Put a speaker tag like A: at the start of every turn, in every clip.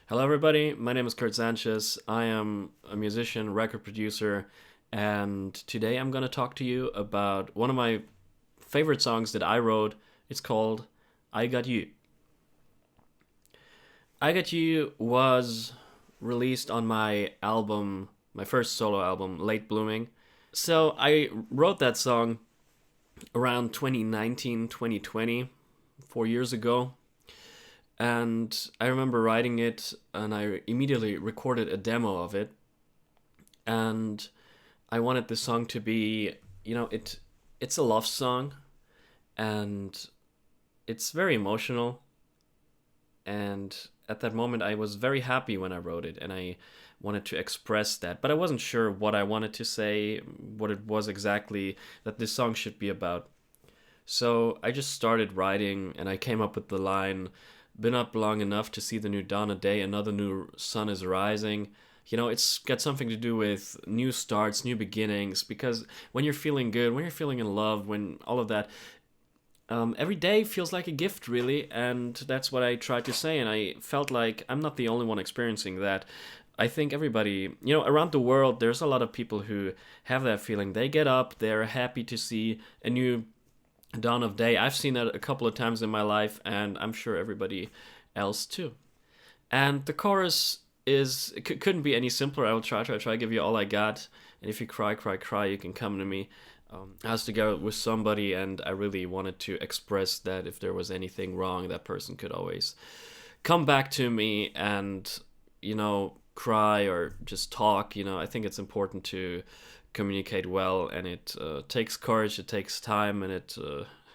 A: Hello, everybody. My name is Kurt Sanchez. I am a musician, record producer, and today I'm going to talk to you about one of my favorite songs that I wrote. It's called I Got You. I Got You was released on my album, my first solo album, Late Blooming. So I wrote that song around 2019, 2020, 4 years ago. And I remember writing it, and I immediately recorded a demo of it. And I wanted the song to be, it's a love song, and it's very emotional. And at that moment, I was very happy when I wrote it, and I wanted to express that. But I wasn't sure what I wanted to say, what it was exactly that this song should be about. So I just started writing, and I came up with the line, "Been up long enough to see the new dawn of day, another new sun is rising." It's got something to do with new starts, new beginnings, because when you're feeling good, when you're feeling in love, when all of that, every day feels like a gift, really, and that's what I tried to say, and I felt like I'm not the only one experiencing that. I think everybody, around the world, there's a lot of people who have that feeling. They get up, they're happy to see a new dawn of day. I've seen that a couple of times in my life, and I'm sure everybody else too. And the chorus couldn't be any simpler. I will try to give you all I got. And if you cry, cry, cry, you can come to me. I was together with somebody, and I really wanted to express that if there was anything wrong, that person could always come back to me and cry or just talk. I think it's important to communicate well, and it takes courage, it takes time, and it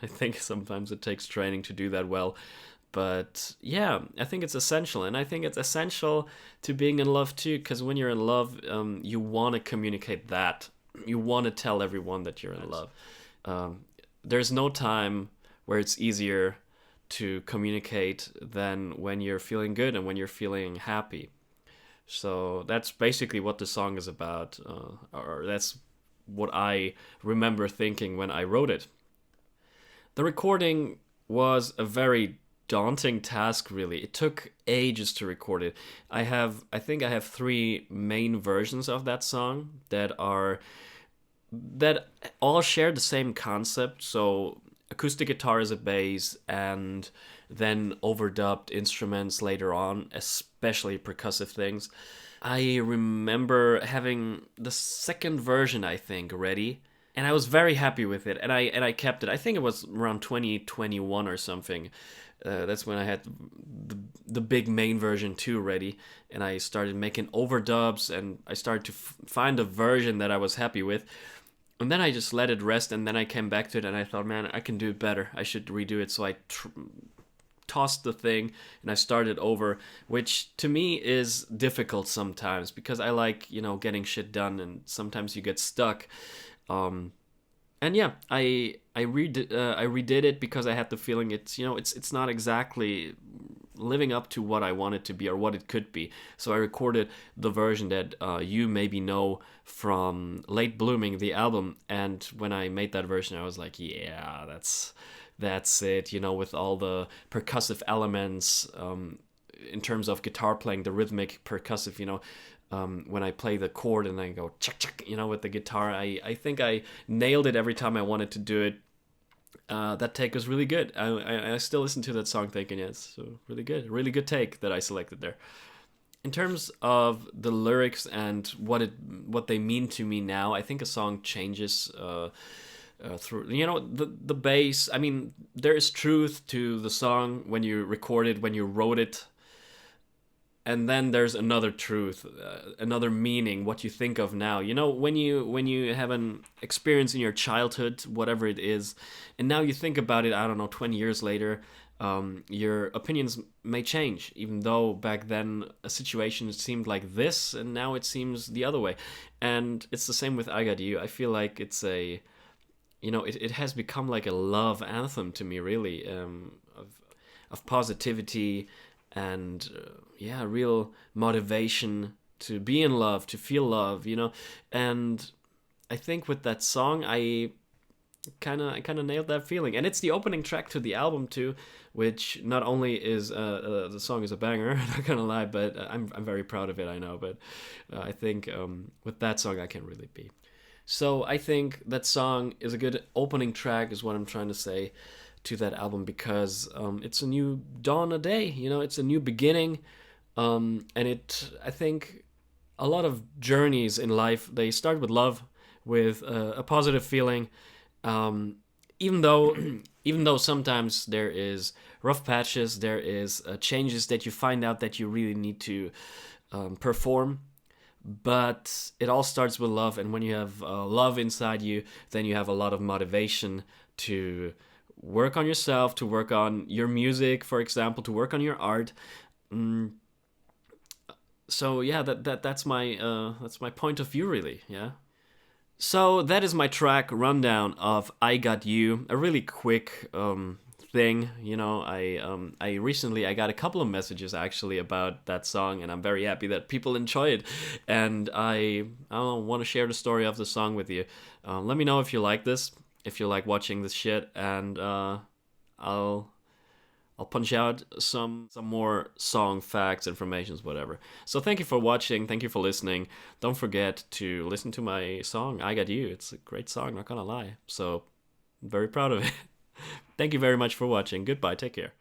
A: I think sometimes it takes training to do that well. But yeah, I think it's essential, and I think it's essential to being in love too, because when you're in love, you want to communicate that. You want to tell everyone that you're in love. um, there's no time where it's easier to communicate than when you're feeling good and when you're feeling happy. So that's basically what the song is about, or that's what I remember thinking when I wrote it. The recording was a very daunting task, really. It took ages to record it. I think I have three main versions of that song that all share the same concept. So acoustic guitar is a bass, and then overdubbed instruments later on, especially percussive things. I remember having the second version, I think, ready, and I was very happy with it, and I kept it. I think it was around 2021 or something. That's when I had the big main version 2 ready, and I started making overdubs, and I started to find a version that I was happy with. And then I just let it rest, and then I came back to it, and I thought, man, I can do it better. I should redo it. So I tossed the thing and I started over, which to me is difficult sometimes because I like, getting shit done, and sometimes you get stuck. Um, and yeah, I redid it because I had the feeling it's not exactly living up to what I want it to be or what it could be. So I recorded the version that you maybe know from Late Blooming, the album. And when I made that version, I was like, yeah, that's it. With all the percussive elements, in terms of guitar playing, the rhythmic percussive. When I play the chord and I go chuck chuck, with the guitar, I think I nailed it every time I wanted to do it. That take was really good. I still listen to that song thinking, yeah, it's so really good take that I selected there. In terms of the lyrics and what they mean to me now, I think a song changes through the bass. I mean, there is truth to the song when you record it, when you wrote it, and then there's another truth, another meaning, what you think of now. When you have an experience in your childhood, whatever it is, and now you think about it, I don't know, 20 years later, your opinions may change, even though back then a situation seemed like this and now it seems the other way. And it's the same with I Got You. I feel like it's it has become like a love anthem to me, really, of positivity and yeah, real motivation to be in love, to feel love. And I think with that song, kind of nailed that feeling, and it's the opening track to the album too, which not only is the song is a banger, not gonna lie, but I'm very proud of it. I know, but I think with that song I can really be. So I think that song is a good opening track, is what I'm trying to say to that album, because it's a new dawn a day. You know, it's a new beginning, and I think a lot of journeys in life, they start with love, with a positive feeling, even though even though sometimes there is rough patches, there is changes that you find out that you really need to perform, but it all starts with love. And when you have love inside you, then you have a lot of motivation to work on yourself, to work on your music, for example, to work on your art. So yeah, that's my point of view, really. Yeah. So that is my track rundown of "I Got You." A really quick thing, you know. I recently I got a couple of messages actually about that song, and I'm very happy that people enjoy it. And I don't know, want to share the story of the song with you. Let me know if you like this, if you like watching this shit, and I'll I'll punch out some more song facts, informations, whatever. So thank you for watching. Thank you for listening. Don't forget to listen to my song "I Got You." It's a great song, not gonna lie. So I'm very proud of it. Thank you very much for watching. Goodbye. Take care.